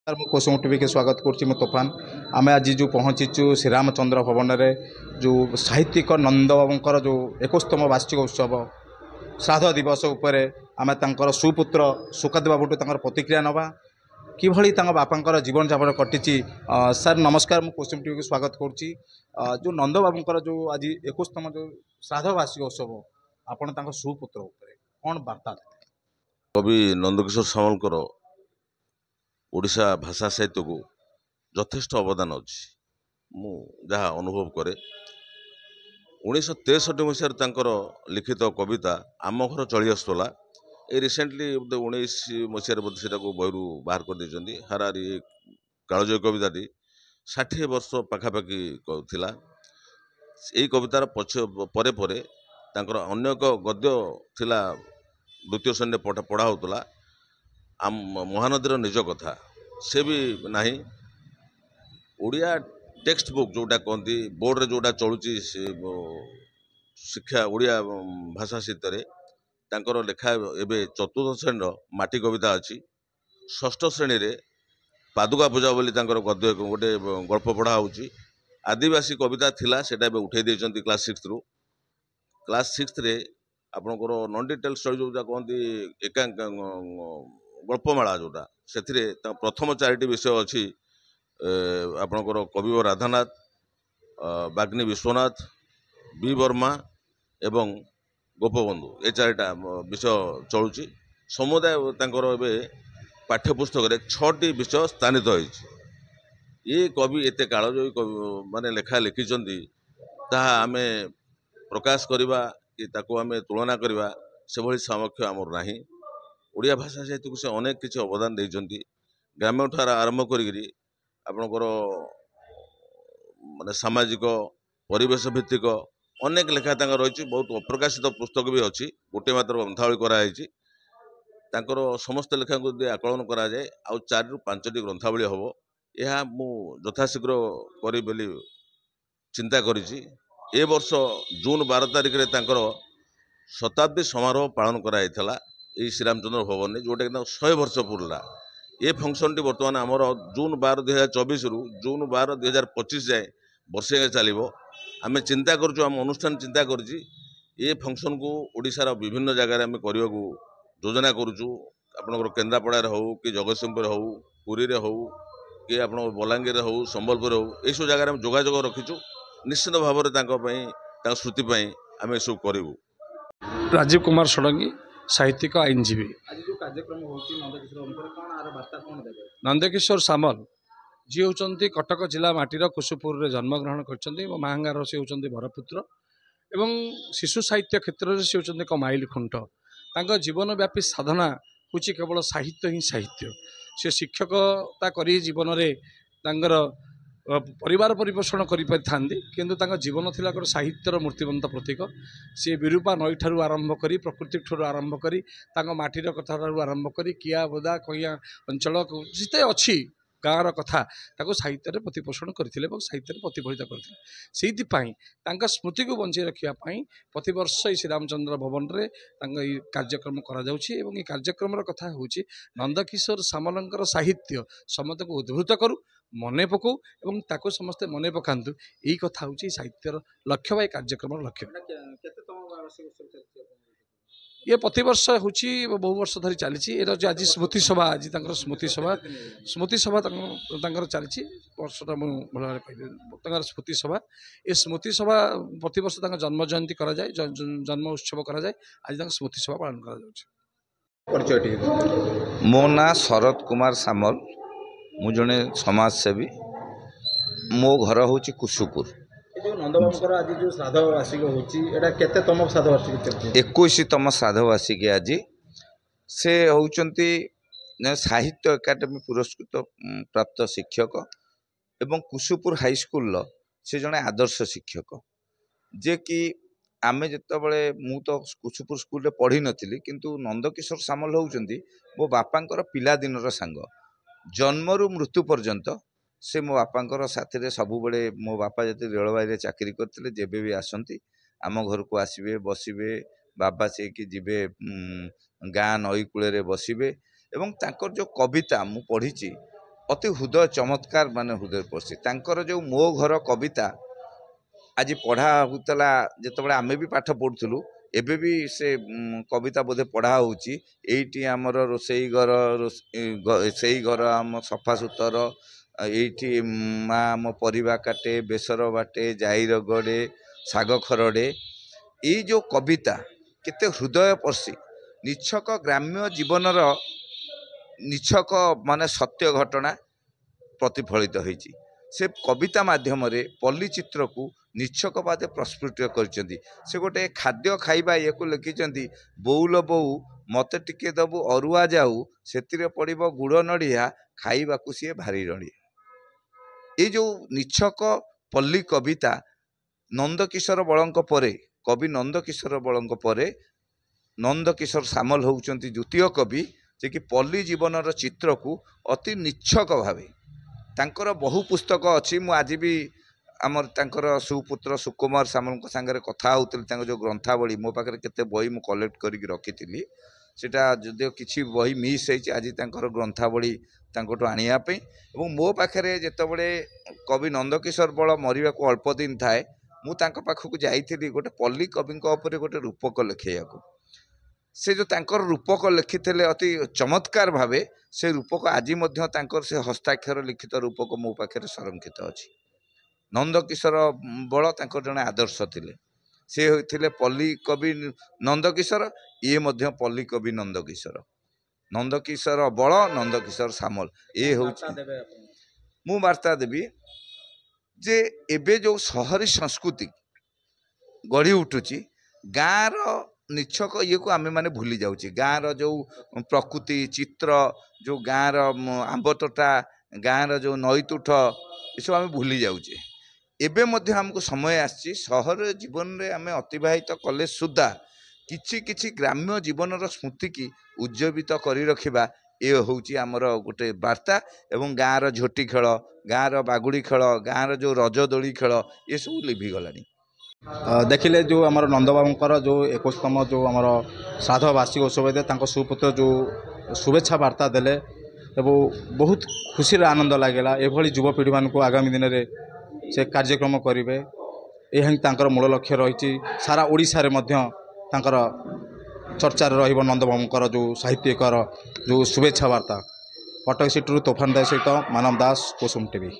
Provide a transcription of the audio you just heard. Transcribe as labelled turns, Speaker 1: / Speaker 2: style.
Speaker 1: Sir मु कुसुम TV के स्वागत करुच्ची मु तूफान आम आज जो पहुँचीचु श्रीरामचंद्र भवन में जो साहित्यिक नंद बाबूर जो 21तम वार्षिक उत्सव श्राद्ध दिवस उपर आम तर सुपुत्र सुकाद बाबूठू प्रतिक्रिया नवा किभली बापा जीवन जापन कटी। सर नमस्कार मु कुसुम टीवी को स्वागत करुच्ची। जो नंद बाबूर जो आज 21तम जो श्राद्ध वार्षिक उत्सव आपण सुपुत्र उपर कौन वार्ता
Speaker 2: कवि नंदकिशोर सामलकर ओडिशा भाषा साहित्य को यथेष्ट अवदान अच्छी मु जहाँ अनुभव करे 1963 मसीह लिखित कविता आम घर चली आसला ये रिसेंटली 19 मसीह बहरु बाहर कर देछंती हारारी कालजयी कविताटी 60 वर्ष पाखापाखि थिला। यही कवितार परे परे तांकर अन्य एक गद्य थिला द्वितीय श्रेणी पढ़ा होता आम महानदीर निज कथा से भी नहीं ओडिया टेक्स्ट बुक जोटा कहती बोर्ड रे जोटा चलुची शिक्षा ओडिया भाषा साहित्य तांकर लेखा एवं चतुर्थ श्रेणी माटी कविता अच्छी षष्ठ श्रेणी रे पादुका पूजा बोली तांकर गद्य गोटे गल्प पढ़ा होची आदिवासी कविता थिला सेटा एबे उठे देछंती क्लास 6 रु क्लास 6 रे आपनकर नॉन डिटेल स्टडी जोटा कहती एकांक गल्पमाला जोटा से प्रथम 4टी विषय अच्छी आपनकर कवि राधानाथ बाग्नी विश्वनाथ बी वर्मा एवं गोपबंधु ये 4टा विषय चलुची समुदाय तांकर एबे पाठ्यपुस्तक रे 6टी विषय स्थानित होइछि। ये कवि एते कालजयी कवि माने लेखा लिखिचंती ताहा आमे प्रकाश करवा कि ताको आमे तुलना करवा से भली सामर्थ्य आमर नाही। ओडिया भाषा साहित्य को से अनेक किसी अवदान देइचंती ग्राम्य ठार आरंभ करी आपनकर माने सामाजिक परिवेश भित्तिक अनेक लेखा तांकर रही बहुत अप्रकाशित पुस्तक भी अच्छी गोटे मात्र ग्रंथावली कराई तांकर समस्त लेखा को यदि आकलन करा जाए आउ 4 रु 5टी ग्रंथावली हम यह मु यथाशीघ्र करी बोली चिंता करिछि। ए वर्ष जून 12 तारिख रे तांकर शताब्दी समारोह पालन कराइला ये श्रीरामचंद्र भवन में जोटा कि 100 वर्ष पूरला। ये फंक्शन टी बर्तमान आमर जून 12 2024 रु जून 12 2025 जाए वर्षे चलो आम चिंता करुँ आम अनुष्ठान चिंता करी ये फंक्शन को ओडिशार विभिन्न जगार आम करने को योजना करुचु आपनकर केन्द्रापड़ा हो कि जगतसिंहपुर हो पुरी रे हो कि आप बलांगीर हो संबलपुर हो ये सब जगह जोगाजोग रखीचु निश्चित भाव में स्मृति आम ये सब करूँ।
Speaker 3: राजीव कुमार षडंगी साहित्यिक आईनजीवी
Speaker 1: आज जो कार्यक्रम होची नंदकिशोर कौन आर वार्ता कौन देबे
Speaker 3: नंदकिशोर सामल जी होचंती कटक जिला माटीर कुसुपुर रे जन्मग्रहण करचंती माहांगार से होचंती भरपुत्र एवं शिशु साहित्य क्षेत्र से होचंती एक माइल खुंट तांका जीवन व्यापी साधना होची केवल साहित्य ही साहित्य से शिक्षकता करी जीवन रे तांगर परिवार परिपोषण करि किंतु तांका जीवन थिला गोटे साहित्यर मूर्तिमंत प्रतीक सी विरूपा नई ठारू आरंभ करी प्रकृति ठारू आरंभ करी तांका माटीर कथा ठारू आरंभ करी किया बोदा कइया अंचल जिते अच्छी गाँवर कथा ताको साहित्य प्रतिपोषण करते साहित्य प्रतिफलित करते से स्मृति को बंचाई रखापी प्रतिवर्ष श्रीरामचंद्र भवन में कार्यक्रम कर कार्यक्रम कथा हूँ नंदकिशोर सामलंकर साहित्य समस्त को उद्भूत करू मने पकौ एवं ताको समस्ते मने पकातु यही कथा हूँ साहित्यर लक्ष्य बा कार्यक्रम लक्ष्य ये प्रतिवर्ष हूँ बहु वर्ष धरी चली आज स्मृति सभा आज स्मृति सभा चली वर्षटा मुझे कह स्मृति सभा ये स्मृति सभा प्रतिवर्ष जन्म जयंती कराए जन्म उत्सव कराए आज स्मृति सभा पालन कर।
Speaker 4: मो ना शरद कुमार सामल मु जने समाजसेवी मो घर हूँ कुसुपुर
Speaker 1: नंदबाबूर आज जो श्राद्ध वार्षिक होची एटा केतेतम श्राद्ध वार्षिक
Speaker 4: 21तम श्राद्ध वार्षिक आज से होउचंती साहित्य एकाडेमी पुरस्कृत प्राप्त शिक्षक एवं कुसुपुर हाई स्कूल से जड़े आदर्श शिक्षक जे कि आमे जिते मु तो कुसुपुर स्कूल पढ़ी नी किंतु नंदकिशोर सामल होउचंती मो बापांकर पिला दिनर सांग जन्मरू मृत्यु पर्यंत से मो बापांकर साथी रे सबु बड़े मो बापा जति रेलवाई रे चाकरी करते जेबे भी आसंती आम घर को आसबे बसबे बाबा से कि जीवे गाँ नई कूल बसबे एवं तांकर जो कविता मु पढ़ी ଅତି ହୃଦୟ ଚମତ୍କାର ମାନେ ହୃଦୟ ପଶି ତାଙ୍କର ଯେଉଁ ମୋ ଘର କବିତା ଆଜି ପଢ଼ା ହେଉଥିଲା ଯେତେବେଳେ ଆମେ ବି ପାଠ ପଢ଼ୁଥିଲୁ ଏବେ ବି ସେ କବିତା ବୋଧେ ପଢ଼ା ହେଉଛି। ଏଇଠି ଆମର ରୋଷେଇ ଘର ସେଇ ଘର ଆମ ସଫାସୁତର ଏଇଠି ମା ଆମ ପରିବା କାଟେ ବେସର ବାଟେ ଜାଇର ଗଡ଼େ ଶାଗ ଖରଡ଼େ ଏଇ ଯେଉଁ କବିତା କେତେ ହୃଦୟସ୍ପର୍ଶୀ ନିଛକ ଗ୍ରାମ୍ୟ ଜୀବନର ନିଛକ ମାନେ ସତ୍ୟ ଘଟଣା ପ୍ରତିଫଳିତ ହୋଇଛି। ସେ କବିତା ମାଧ୍ୟମରେ ପଲ୍ଲୀ ଚିତ୍ରକୁ ନିଛକ ଭାବେ ପ୍ରସ୍ଫୁଟ କରିଛନ୍ତି। ସେ ଗୋଟେ ଖାଦ୍ୟ ଖାଇବା ଇଏକୁ ଲେଖିଛନ୍ତି ବୋଉଲ ବୋଉ ମୋତେ ଟିକେ ଦେବୁ ଅରୁଆ ଯାଉ ସେଥିରେ ପଡ଼ିବ ଗୁଡ଼ ନଡ଼ିଆ ଖାଇବାକୁ ସିଏ ଭାରି ରଡ଼ିଆ। ଏଇ ଯେଉଁ ନିଛକ ପଲ୍ଲୀ କବିତା ନନ୍ଦକିଶୋର ବଳଙ୍କ ପରେ କବି ନନ୍ଦକିଶୋର ବଳଙ୍କ ପରେ ନନ୍ଦକିଶୋର ସାମଲ ହେଉଛନ୍ତି ଦ୍ୱିତୀୟ କବି ଯେ କି ପଲ୍ଲୀ ଜୀବନର ଚିତ୍ରକୁ ଅତି ନିଛକ ଭାବେ ତାଙ୍କର ବହୁ ପୁସ୍ତକ ଅଛି। ମୁଁ ଆଜି ବି ଆମର ତାଙ୍କର ସୁପୁତ୍ର ସୁକୁମାର ସାମଲଙ୍କ ସାଙ୍ଗରେ କଥା ହେଉଥିଲି। ତାଙ୍କ ଯେଉଁ ଗ୍ରନ୍ଥାବଳୀ ମୋ ପାଖରେ କେତେ ବହି ମୁଁ କଲେକ୍ଟ କରିକି ରଖିଥିଲି ସେଇଟା ଯଦିଓ କିଛି ବହି ମିସ୍ ହେଇଛି ଆଜି ତାଙ୍କର ଗ୍ରନ୍ଥାବଳୀ ତାଙ୍କଠୁ ଆଣିବା ପାଇଁ। ଏବଂ ମୋ ପାଖରେ ଯେତେବେଳେ କବି ନନ୍ଦକିଶୋର ବଳ ମରିବାକୁ ଅଳ୍ପ ଦିନ ଥାଏ ମୁଁ ତାଙ୍କ ପାଖକୁ ଯାଇଥିଲି ଗୋଟେ ପଲ୍ଲୀ କବିଙ୍କ ଉପରେ ଗୋଟେ ରୂପକ ଲେଖେଇବାକୁ। ସେ ଯେଉଁ ତାଙ୍କର ରୂପକ ଲେଖିଥିଲେ ଅତି ଚମତ୍କାର ଭାବେ ସେ ରୂପକ ଆଜି ମଧ୍ୟ ତାଙ୍କର ସେ ହସ୍ତାକ୍ଷର ଲିଖିତ ରୂପକ ମୋ ପାଖରେ ସଂରକ୍ଷିତ ଅଛି। ନନ୍ଦକିଶୋର ବଳ ତାଙ୍କର ଜଣେ ଆଦର୍ଶ ଥିଲେ। ସେ ହୋଇଥିଲେ ପଲ୍ଲୀ କବି ନନ୍ଦକିଶୋର ଇଏ ମଧ୍ୟ ପଲ୍ଲୀ କବି ନନ୍ଦକିଶୋର। ନନ୍ଦକିଶୋର ବଳ ନନ୍ଦକିଶୋର ସାମଲ ଏ ହେଉଛି ମୁଁ ବାର୍ତ୍ତା ଦେବି ଯେ ଏବେ ଯେଉଁ ସହରୀ ସଂସ୍କୃତି ଗଢ଼ି ଉଠୁଛି ଗାଁର ନିଛକ ଇଏକୁ ଆମେମାନେ ଭୁଲି ଯାଉଛେ। ଗାଁର ଯେଉଁ ପ୍ରକୃତି ଚିତ୍ର ଯେଉଁ ଗାଁର ଆମ୍ବ ତୋଟା ଗାଁର ଯେଉଁ ନଈତୁଠ ଏସବୁ ଆମେ ଭୁଲି ଯାଉଛେ। ଏବେ ମଧ୍ୟ ଆମକୁ ସମୟ ଆସିଛି ସହର ଜୀବନରେ ଆମେ ଅତିବାହିତ କଲେ ସୁଦ୍ଧା କିଛି କିଛି ଗ୍ରାମ୍ୟ ଜୀବନର ସ୍ମୃତିକି ଉଜ୍ଜୀବିତ କରି ରଖିବା ଏ ହେଉଛି ଆମର ଗୋଟେ ବାର୍ତ୍ତା। ଏବଂ ଗାଁର ଝୋଟି ଖେଳ ଗାଁର ବାଗୁଡ଼ି ଖେଳ ଗାଁର ଯେଉଁ ରଜ ଦୋଳି ଖେଳ ଏସବୁ ଲିଭିଗଲାଣି।
Speaker 1: ଦେଖିଲେ ଯେଉଁ ଆମର ନନ୍ଦବାବୁଙ୍କର ଯେଉଁ 21ତମ ଯେଉଁ ଆମର ଶ୍ରାଦ୍ଧ ବାର୍ଷିକ ଉତ୍ସବରେ ତାଙ୍କ ସୁପୁତ୍ର ଯେଉଁ ଶୁଭେଚ୍ଛା ବାର୍ତ୍ତା ଦେଲେ ଏବଂ ବହୁତ ଖୁସିର ଆନନ୍ଦ ଲାଗିଲା। ଏଭଳି ଯୁବପିଢ଼ିମାନଙ୍କୁ ଆଗାମୀ ଦିନରେ ସେ କାର୍ଯ୍ୟକ୍ରମ କରିବେ ଏହା ହିଁ ତାଙ୍କର ମୂଳ ଲକ୍ଷ୍ୟ ରହିଛି। ସାରା ଓଡ଼ିଶାରେ ମଧ୍ୟ ତାଙ୍କର ଚର୍ଚ୍ଚାରେ ରହିବ ନନ୍ଦବାବୁଙ୍କର ଯେଉଁ ସାହିତ୍ୟିକର ଯେଉଁ ଶୁଭେଚ୍ଛା ବାର୍ତ୍ତା। କଟକ ସିଟିରୁ ତୋଫାନ ଦାସ ସହିତ ମାନବ ଦାସ କୁସୁମ ଟିଭି।